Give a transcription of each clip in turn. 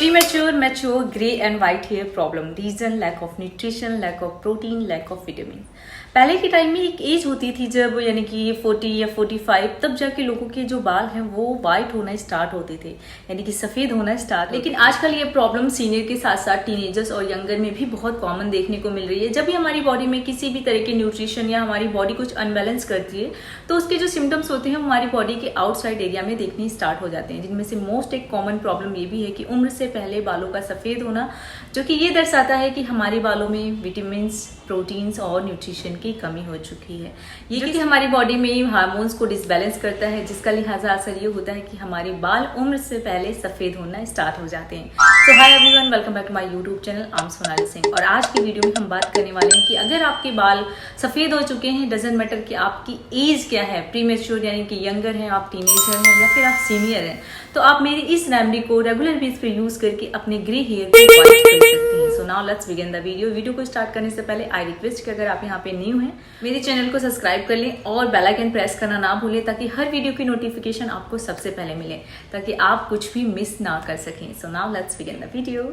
Premature, mature, grey and white hair problem. Reason: lack of nutrition, lack of protein, lack of vitamin. पहले के time में एक as होती थी जब यानी कि 40 या 45 तब जाके लोगों के जो बाल हैं वो वाइट होना स्टार्ट होते थे, यानी कि सफेद होना स्टार्ट। लेकिन आजकल ये प्रॉब्लम सीनियर के साथ साथ टीनेजर्स और यंगर में भी बहुत कॉमन देखने को मिल रही है। जब भी हमारी बॉडी में किसी भी तरह के न्यूट्रिशन या हमारी बॉडी कुछ अनबैलेंस करती है तो उसके जो सिम्टम्स होते हैं हमारी बॉडी के आउटसाइड एरिया में देखने स्टार्ट हो जाते हैं, जिनमें से मोस्ट एक कॉमन प्रॉब्लम ये भी है कि उम्र से पहले बालों का सफेद होना, जो कि ये दर्शाता है कि हमारे बालों में विटामिन, प्रोटीन्स और न्यूट्रिशन की कमी हो चुकी है। ये कि हमारी बॉडी में हार्मोन्स को डिसबैलेंस करता है, जिसका लिहाजा असर ये होता है कि हमारे बाल उम्र से पहले सफेद होना स्टार्ट हो जाते हैं। So hi everyone, welcome back to my YouTube channel. I am Sonali Singh और आज की वीडियो में हम बात करने वाले हैं कि अगर आपके बाल सफेद हो चुके हैं, डजंट मैटर कि आपकी एज क्या है, प्रीमेच्योर यानी कि यंगर हैं, आप टीनेजर हैं या फिर आप सीनियर हैं, तो आप मेरी इस रेमेडी को रेगुलर बेस पे यूज करके अपने ग्रे हेयर को वाइट कर सकते हैं। So now let's begin the video को स्टार्ट करने से पहले आई रिक्वेस्ट कि अगर आप यहाँ पे न्यू हैं मेरे चैनल को सब्सक्राइब कर लें और बेल आइकन प्रेस करना ना भूलें, ताकि हर वीडियो की नोटिफिकेशन आपको सबसे पहले मिले, ताकि आप कुछ भी मिस ना कर सकें। So now let's begin the video.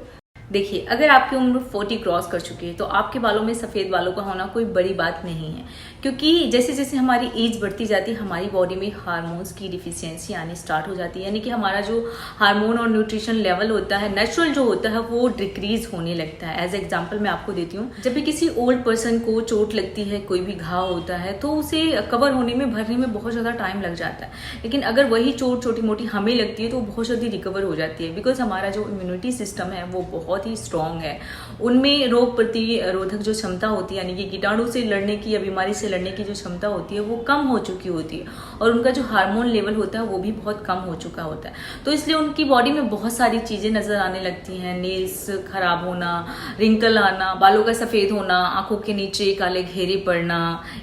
देखिए, अगर आपकी उम्र 40 क्रॉस कर चुकी है तो आपके बालों में सफ़ेद बालों का होना कोई बड़ी बात नहीं है, क्योंकि जैसे जैसे हमारी एज बढ़ती जाती है हमारी बॉडी में हार्मोन्स की डिफिशियंसी आनी स्टार्ट हो जाती है, यानी कि हमारा जो हार्मोन और न्यूट्रिशन लेवल होता है नेचुरल जो होता है वो डिक्रीज होने लगता है। एज एग्जाम्पल मैं आपको देती हूँ, जब भी किसी ओल्ड पर्सन को चोट लगती है, कोई भी घाव होता है, तो उसे कवर होने में भरने में बहुत ज़्यादा टाइम लग जाता है। लेकिन अगर वही चोट छोटी मोटी हमें लगती है तो बहुत जल्दी रिकवर हो जाती है, बिकॉज हमारा जो इम्यूनिटी सिस्टम है वो बहुत ही स्ट्रॉन्ग है। उनमें रोग प्रतिरोधक जो क्षमता होती है, यानी कि कीटाणु से लड़ने की या बीमारी से लड़ने की जो क्षमता होती है वो कम हो चुकी होती है, और उनका जो हार्मोन लेवल होता है वो भी बहुत कम हो चुका होता है। तो इसलिए उनकी बॉडी में बहुत सारी चीजें नजर आने लगती हैं, नेल्स खराब होना, रिंकल आना, बालों का सफेद होना, आंखों के नीचे काले घेरे पड़ना,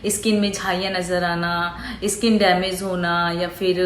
स्किन में झाइयां नजर आना, स्किन डैमेज होना या फिर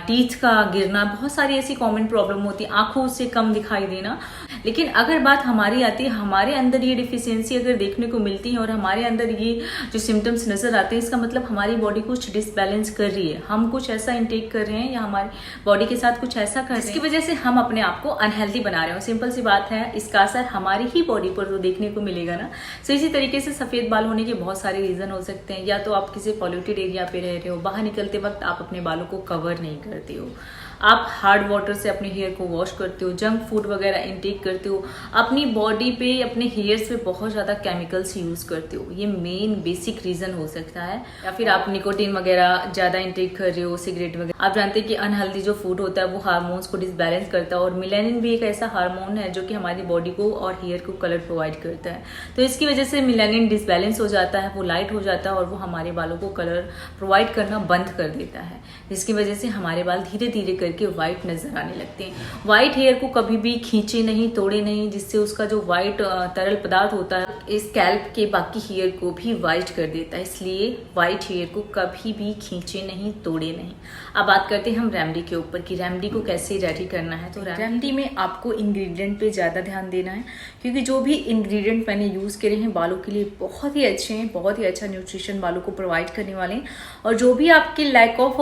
टीथ का गिरना, बहुत सारी ऐसी कॉमन प्रॉब्लम होती है, आंखों से कम दिखाई देना। लेकिन अगर बात हमारी आती है, हमारे अंदर ये डिफिशियंसी अगर देखने को मिलती है और हमारे अंदर ये जो सिम्टम्स नजर आते हैं, इसका मतलब हमारी बॉडी कुछ डिसबैलेंस कर रही है, हम कुछ ऐसा इंटेक कर रहे हैं या हमारी बॉडी के साथ कुछ ऐसा कर रहे हैं जिसकी वजह से हम अपने आप को अनहेल्दी बना रहे हो। सिंपल सी बात है, इसका असर हमारी ही बॉडी पर तो देखने को मिलेगा ना। सो इसी तरीके से सफेद बाल होने के बहुत सारे रीजन हो सकते हैं। या तो आप किसी पॉल्यूटेड एरिया पे रह रहे हो, बाहर निकलते वक्त आप अपने बालों को कवर नहीं करते हो, आप हार्ड वाटर से अपने हेयर को वॉश करते हो, जंक फूड वगैरह इंटेक करते हो, अपनी बॉडी पे अपने हेयर्स पे बहुत ज़्यादा केमिकल्स यूज करते हो, ये मेन बेसिक रीजन हो सकता है। या फिर आप निकोटीन वगैरह ज़्यादा इंटेक कर रहे हो, सिगरेट वगैरह। आप जानते हैं कि अनहेल्दी जो फूड होता है वो हार्मोन्स को डिसबैलेंस करता है, और मिलेनिन भी एक ऐसा हार्मोन है जो कि हमारी बॉडी को और हेयर को कलर प्रोवाइड करता है। तो इसकी वजह से मिलेनिन डिसबैलेंस हो जाता है, वो लाइट हो जाता है और वो हमारे बालों को कलर प्रोवाइड करना बंद कर देता है, जिसकी वजह से हमारे बाल धीरे धीरे करके व्हाइट नजर आने लगते हैं। व्हाइट हेयर को कभी भी खींचे नहीं, तोड़े नहीं, जिससे उसका जो व्हाइट तरल पदार्थ होता है स्कैल्प के बाकी हेयर को भी व्हाइट कर देता है। इसलिए व्हाइट हेयर को कभी भी खींचे नहीं, तोड़े नहीं। अब बात करते हैं हम रेमेडी के ऊपर कि रेमेडी को कैसे रेडी करना है। तो रेमेडी में आपको इंग्रेडिएंट पे ज्यादा ध्यान देना है, क्योंकि जो भी इंग्रेडिएंट मैंने यूज करे हैं बालों के लिए बहुत ही अच्छे हैं, बहुत ही अच्छा न्यूट्रिशन बालों को प्रोवाइड करने वाले हैं। और जो भी आपके लैक ऑफ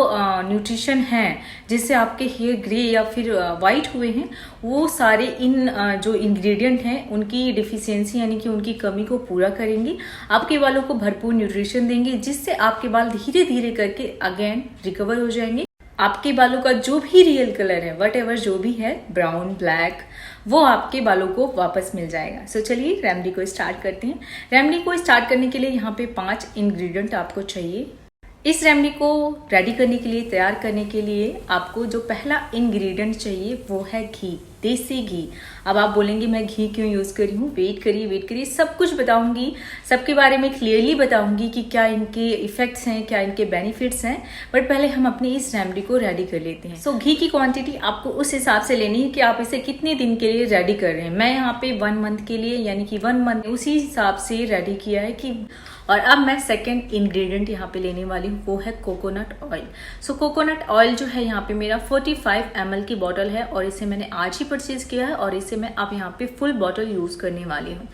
न्यूट्रिशन है जिससे आपके हेयर ग्रे या फिर वाइट हुए हैं, वो सारे इन जो इंग्रेडिएंट हैं उनकी डिफिशियंसी यानी कि उनकी कमी को पूरा करेंगे, आपके बालों को भरपूर न्यूट्रिशन देंगे, जिससे आपके बाल धीरे धीरे करके अगेन रिकवर हो जाएंगे। आपके बालों का जो भी रियल कलर है, वट एवर जो भी है, ब्राउन, ब्लैक, वो आपके बालों को वापस मिल जाएगा। सो चलिए रेमेडी को स्टार्ट करते हैं। रेमेडी को स्टार्ट करने के लिए यहाँ पे 5 इंग्रेडिएंट आपको चाहिए। इस रेमेडी को रेडी करने के लिए, तैयार करने के लिए आपको जो पहला इंग्रेडिएंट चाहिए वो है घी, देसी घी। अब आप बोलेंगे मैं घी क्यों यूज कर रही हूँ, वेट करिए, सब कुछ बताऊंगी, सबके बारे में क्लियरली बताऊंगी कि क्या इनके इफेक्ट्स हैं, क्या इनके बेनिफिट्स हैं। बट पहले हम अपनी इस रेमेडी को रेडी कर लेते हैं। सो घी की क्वांटिटी आपको उस हिसाब से लेनी है कि आप इसे कितने दिन के लिए रेडी कर रहे हैं। मैं यहाँ पे 1 मंथ के लिए, यानी कि 1 मंथ उसी हिसाब से रेडी किया है कि और अब मैं सेकंड इंग्रेडिएंट यहाँ पे लेने वाली हूँ, वो है कोकोनट ऑयल। सो कोकोनट ऑयल जो है यहाँ पे मेरा 45 ml की बॉटल है और इसे मैंने आज ही परचेज किया है और इसे मैं अब यहाँ पे फुल बॉटल यूज करने वाली हूँ।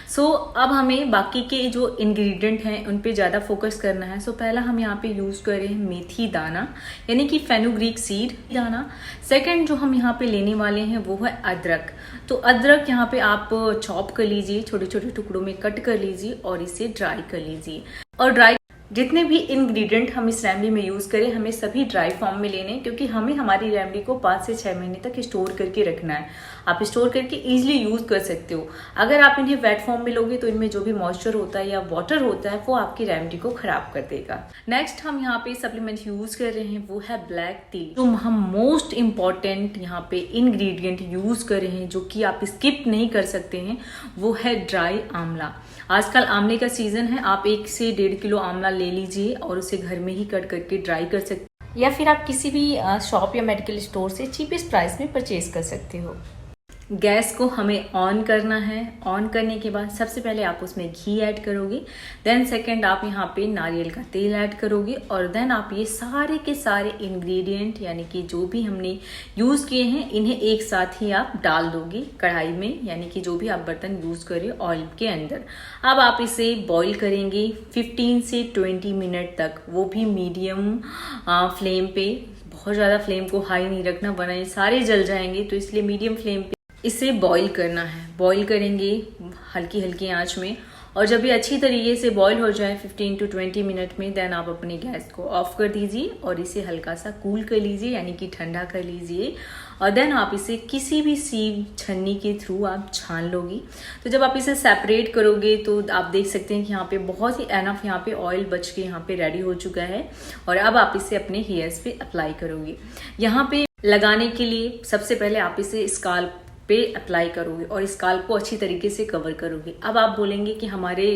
सो अब हमें बाकी के जो इंग्रेडिएंट हैं उन पे ज़्यादा फोकस करना है। सो पहला हम यहाँ पे यूज कर रहे हैं मेथी दाना यानी कि फेनुग्रीक सीड दाना। सेकेंड जो हम यहाँ पे लेने वाले हैं वो है अदरक। तो अदरक यहाँ पे आप चॉप कर लीजिए, छोटे छोटे टुकड़ों में कट कर लीजिए और इसे ड्राई कर लीजिए। और ड्राई जितने भी इंग्रेडिएंट हम इस रेमेडी में यूज करें हमें सभी ड्राई फॉर्म में लेने, क्योंकि हमें हमारी रेमेडी को 5 से 6 महीने तक स्टोर करके रखना है। आप स्टोर करके इजीली यूज कर सकते हो। अगर आप इन्हें वेट फॉर्म में लोगे तो इनमें जो भी मॉइस्चर होता है या वाटर होता है वो आपकी रेमेडी को खराब कर देगा। नेक्स्ट हम यहाँ पे सप्लीमेंट यूज कर रहे हैं वो है ब्लैक टी। जो हम मोस्ट इम्पॉर्टेंट यहाँ पे इंग्रेडिएंट यूज कर रहे हैं जो कि आप स्किप नहीं कर सकते हैं वो है ड्राई आंवला। आजकल आंवले का सीजन है, आप 1 से 1.5 किलो आंवला ले लीजिए और उसे घर में ही कट करके ड्राई कर सकते हैं, या फिर आप किसी भी शॉप या मेडिकल स्टोर से चीपेस्ट प्राइस में परचेज कर सकते हो। गैस को हमें ऑन करना है। ऑन करने के बाद सबसे पहले आप उसमें घी ऐड करोगे, देन सेकंड आप यहाँ पे नारियल का तेल ऐड करोगे और देन आप ये सारे के सारे इंग्रेडिएंट यानी कि जो भी हमने यूज किए हैं इन्हें एक साथ ही आप डाल दोगे कढ़ाई में, यानी कि जो भी आप बर्तन यूज करें ऑयल के अंदर। अब आप इसे बॉईल करेंगे 15 से 20 मिनट तक, वो भी मीडियम फ्लेम पे। बहुत ज़्यादा फ्लेम को हाई नहीं रखना वरना ये सारे जल जाएंगे, तो इसलिए मीडियम फ्लेम पे इसे बॉईल करना है। बॉईल करेंगे हल्की हल्की आंच में और जब ये अच्छी तरीके से बॉईल हो जाए 15 to 20 मिनट में, देन आप अपनी गैस को ऑफ कर दीजिए और इसे हल्का सा कूल कर लीजिए यानी कि ठंडा कर लीजिए। और देन आप इसे किसी भी सीव छन्नी के थ्रू आप छान लोगी। तो जब आप इसे सेपरेट करोगे तो आप देख सकते हैं कि यहाँ पे बहुत ही एनफ यहाँ पे ऑयल बच के यहाँ पे रेडी हो चुका है। और अब आप इसे अपने हेयर्स पे अप्लाई करोगे। यहाँ पे लगाने के लिए सबसे पहले आप इसे स्काल्प पे अप्लाई करोगे और स्काल्प को अच्छी तरीके से कवर करोगे। अब आप बोलेंगे कि हमारे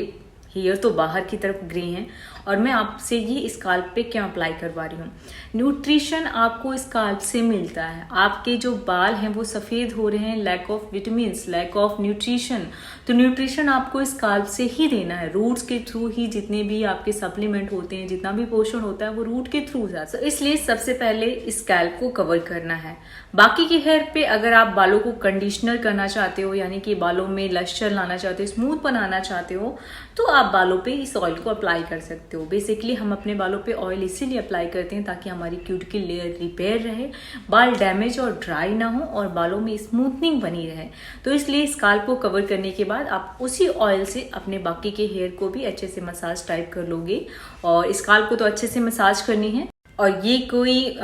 हेयर तो बाहर की तरफ ग्रे हैं और मैं आपसे ये स्काल्प पे क्यों अप्लाई करवा रही हूँ। न्यूट्रिशन आपको स्काल्प से मिलता है। आपके जो बाल हैं वो सफ़ेद हो रहे हैं, lack of vitamin, lack of nutrition. तो न्यूट्रिशन आपको स्काल्प से ही देना है, रूट्स के थ्रू ही। जितने भी आपके सप्लीमेंट होते हैं, जितना भी पोषण होता है वो रूट के थ्रू जाता है। इसलिए सबसे पहले स्कैल्प को कवर करना है। बाकी के हेयर पे अगर आप बालों को कंडीशनर करना चाहते हो यानी कि बालों में लश्चर लाना चाहते हो, स्मूथ बनाना चाहते हो, तो आप बालों पे इस ऑयल को अप्लाई कर सकते हो। बेसिकली हम अपने बालों पे ऑयल इसीलिए अप्लाई करते हैं ताकि हमारी क्यूटिकल लेयर रिपेयर रहे, बाल डैमेज और ड्राई ना हो और बालों में स्मूथनिंग बनी रहे। तो इसलिए स्काल्प को कवर करने के बाद आप उसी ऑयल से अपने बाकी के हेयर को भी अच्छे से मसाज टाइप कर लोगे। और स्काल्प को तो अच्छे से मसाज करनी है। और ये कोई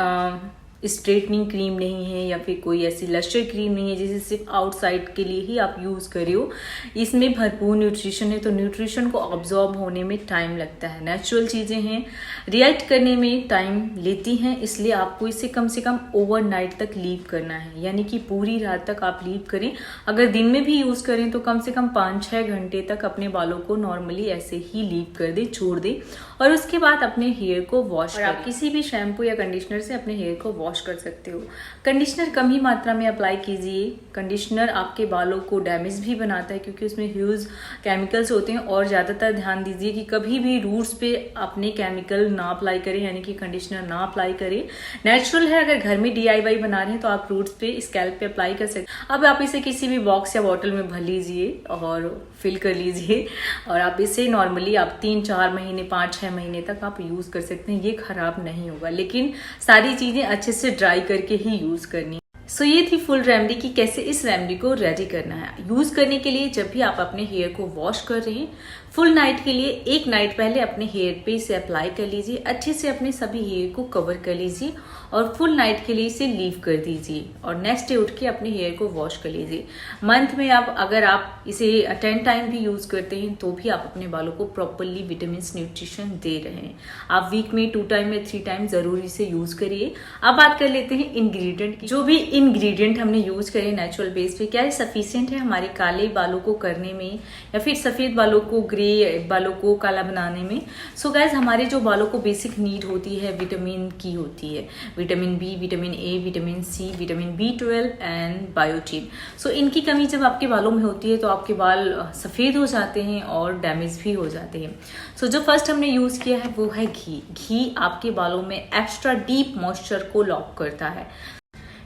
स्ट्रेटनिंग क्रीम नहीं है या फिर कोई ऐसी लश्चर क्रीम नहीं है जिसे सिर्फ आउटसाइड के लिए ही आप यूज़ कर रहे हो। इसमें भरपूर न्यूट्रिशन है, तो न्यूट्रिशन को ऑब्जॉर्ब होने में टाइम लगता है। नेचुरल चीज़ें हैं, रिएक्ट करने में टाइम लेती हैं, इसलिए आपको इसे कम से कम ओवरनाइट तक लीव करना है, यानी कि पूरी रात तक आप लीव करें। अगर दिन में भी यूज़ करें तो कम से कम 5-6 घंटे तक अपने बालों को नॉर्मली ऐसे ही लीव कर दे, छोड़ दे और उसके बाद अपने हेयर को वॉश करें। आप किसी भी शैम्पू या कंडीशनर से अपने हेयर को वॉश कर सकते हो। कंडीशनर कम ही मात्रा में अप्लाई कीजिए। कंडीशनर आपके बालों को डैमेज भी बनाता है क्योंकि उसमें ह्यूज केमिकल्स होते हैं। और ज़्यादातर ध्यान दीजिए कि कभी भी रूट्स पे अपने केमिकल ना अप्लाई करें, यानी कि कंडीशनर ना अप्लाई करें। नेचुरल है, अगर घर में DIY बना रहे हैं तो आप रूट्स पे स्कैल्प पे अप्लाई कर सकते हैं। अब आप इसे किसी भी बॉक्स या बॉटल में भर लीजिए और फिल कर लीजिए और आप इसे नॉर्मली आप 3-4 महीने 5-6 महीने तक आप यूज़ कर सकते हैं। ये खराब नहीं होगा, लेकिन सारी चीज़ें अच्छे से ड्राई करके ही यूज़ करनी। सो ये थी फुल रेमेडी कि कैसे इस रेमेडी को रेडी करना है। यूज़ करने के लिए जब भी आप अपने हेयर को वॉश कर रहे हैं, फुल नाइट के लिए 1 नाइट पहले अपने हेयर पे इसे अप्लाई कर लीजिए, अच्छे से अपने सभी हेयर को कवर कर लीजिए और फुल नाइट के लिए इसे लीव कर दीजिए और नेक्स्ट डे उठ के अपने हेयर को वॉश कर लीजिए। मंथ में आप अगर आप इसे 10 टाइम भी यूज़ करते हैं तो भी आप अपने बालों को प्रॉपरली विटामिन न्यूट्रिशन दे रहे हैं। आप वीक में 2 टाइम या 3 टाइम जरूर इसे यूज़ करिए। अब बात कर लेते हैं इंग्रेडिएंट की। जो भी इंग्रेडिएंट हमने यूज़ करे नेचुरल बेस पे, क्या ये सफिशिएंट है हमारे काले बालों को करने में या फिर सफ़ेद बालों को ग्रे बालों को काला बनाने में। सो गाइज हमारे जो बालों को बेसिक नीड होती है विटामिन की होती है, vitamin B, vitamin A, vitamin C, vitamin B12 and biotin. So इनकी कमी जब आपके बालों में होती है तो आपके बाल सफ़ेद हो जाते हैं और डैमेज भी हो जाते हैं। सो जो फर्स्ट हमने यूज़ किया है वो है घी। घी आपके बालों में एक्स्ट्रा डीप मॉइस्चर को लॉक करता है।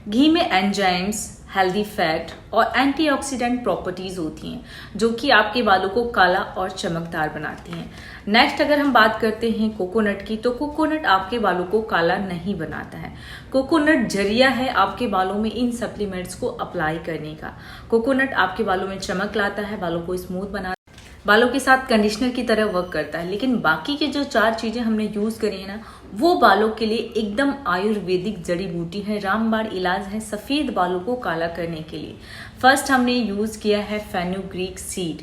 घी में एंजाइम्स, हेल्दी फैट और एंटीऑक्सीडेंट प्रॉपर्टीज होती हैं जो कि आपके बालों को काला और चमकदार बनाती हैं। नेक्स्ट अगर हम बात करते हैं कोकोनट की, तो कोकोनट आपके बालों को काला नहीं बनाता है। कोकोनट जरिया है आपके बालों में इन सप्लीमेंट्स को अप्लाई करने का। कोकोनट आपके बालों में चमक लाता है, बालों को स्मूथ बनाता है, बालों के साथ कंडीशनर की तरह वर्क करता है। लेकिन बाकी के जो 4 चीजें हमने यूज करी है ना, वो बालों के लिए एकदम आयुर्वेदिक जड़ी बूटी है, रामबाण इलाज है सफेद बालों को काला करने के लिए। फर्स्ट हमने यूज किया है फेनुग्रीक सीड।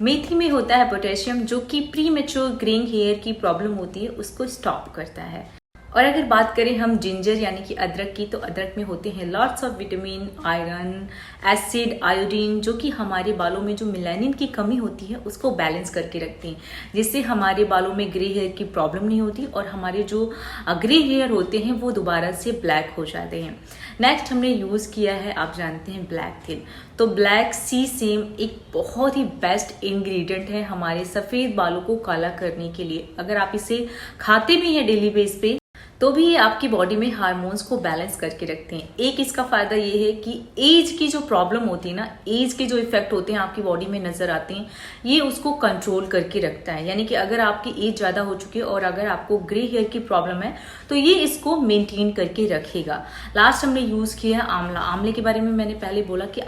मेथी में होता है पोटेशियम जो कि प्री मैच्योर ग्रेइंग हेयर की प्रॉब्लम होती है उसको स्टॉप करता है। और अगर बात करें हम जिंजर यानी कि अदरक की, तो अदरक में होते हैं lots of vitamin, iron, acid, iodine जो कि हमारे बालों में जो मेलानिन की कमी होती है उसको बैलेंस करके रखते हैं, जिससे हमारे बालों में ग्रे हेयर की प्रॉब्लम नहीं होती और हमारे जो ग्रे हेयर होते हैं वो दोबारा से ब्लैक हो जाते हैं। नेक्स्ट हमने यूज़ किया है, आप जानते हैं, ब्लैक तिल। तो ब्लैक सी सेम एक बहुत ही बेस्ट इंग्रेडिएंट है हमारे सफ़ेद बालों को काला करने के लिए। अगर आप इसे खाते भी हैं डेली बेस पे तो भी ये आपकी बॉडी में हार्मोन्स को बैलेंस करके रखते हैं। एक इसका फायदा ये है कि एज की जो प्रॉब्लम होती है ना, एज के जो इफेक्ट होते हैं आपकी बॉडी में नजर आते हैं, ये उसको कंट्रोल करके रखता है। यानी कि अगर आपकी एज ज्यादा हो चुकी है और अगर आपको ग्रे हेयर की प्रॉब्लम है तो ये इसको मेंटेन करके रखेगा। लास्ट हमने यूज किया है आंवला। आंवले के बारे में मैंने पहले बोला कि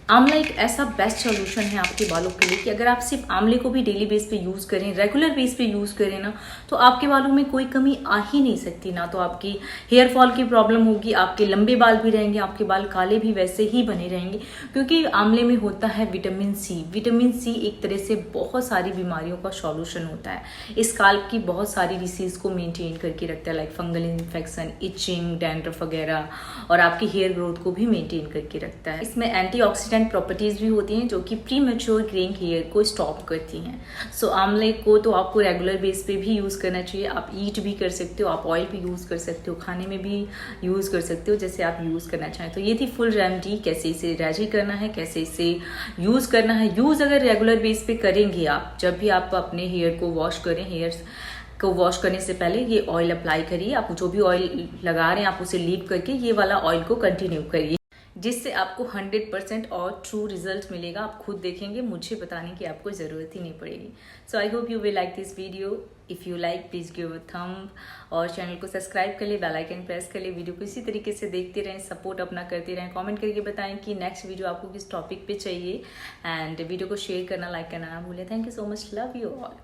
आंवला एक ऐसा बेस्ट सोल्यूशन है आपके बालों के लिए कि अगर आप सिर्फ आंवले को भी डेली बेस पे यूज करें, रेगुलर बेस पे यूज करें ना, तो आपके बालों में कोई कमी आ ही नहीं सकती। ना तो आपकी हेयर फॉल की प्रॉब्लम होगी, आपके लंबे बाल भी रहेंगे, आपके बाल काले भी वैसे ही बने रहेंगे, क्योंकि आंवले में होता है विटामिन सी। विटामिन सी एक तरह से बहुत सारी बीमारियों का सॉल्यूशन होता है। स्काल्प की बहुत सारी डिसीज को मेंटेन करके रखता है, like fungal infection, itching, dandruff वगैरह, और आपकी हेयर ग्रोथ को भी मेंटेन करके रखता है। इसमें एंटीऑक्सीडेंट प्रॉपर्टीज भी होती हैं जो कि प्री मैच्योर ग्रेइंग हेयर को स्टॉप करती हैं। सो आंवले को तो आपको रेगुलर बेस पे भी यूज करना चाहिए। आप ईट भी कर सकते हो, आप ऑयल भी यूज कर सकते हो, खाने में भी यूज कर सकते हो, जैसे आप यूज करना चाहें। तो ये थी फुल रेमेडी, कैसे इसे रेडी करना है, कैसे इसे यूज करना है। यूज अगर रेगुलर बेस पे करेंगे आप, जब भी आप अपने हेयर को वॉश करें, हेयर को वॉश करने से पहले ये ऑयल अप्लाई करिए। आप जो भी ऑयल लगा रहे हैं आप उसे लीव करके ये वाला ऑयल को कंटिन्यू करिए, जिससे आपको 100% और ट्रू रिजल्ट मिलेगा। आप खुद देखेंगे, मुझे बताने की आपको ज़रूरत ही नहीं पड़ेगी। So I hope you will like this video. If you like please give a thumb और चैनल को सब्सक्राइब कर ले, बेल आइकन प्रेस कर ले। वीडियो को इसी तरीके से देखते रहें, सपोर्ट अपना करते रहें। कमेंट करके बताएं कि नेक्स्ट वीडियो आपको किस टॉपिक पे चाहिए, एंड वीडियो को शेयर करना, लाइक करना ना भूलें। Thank you so much, love you all.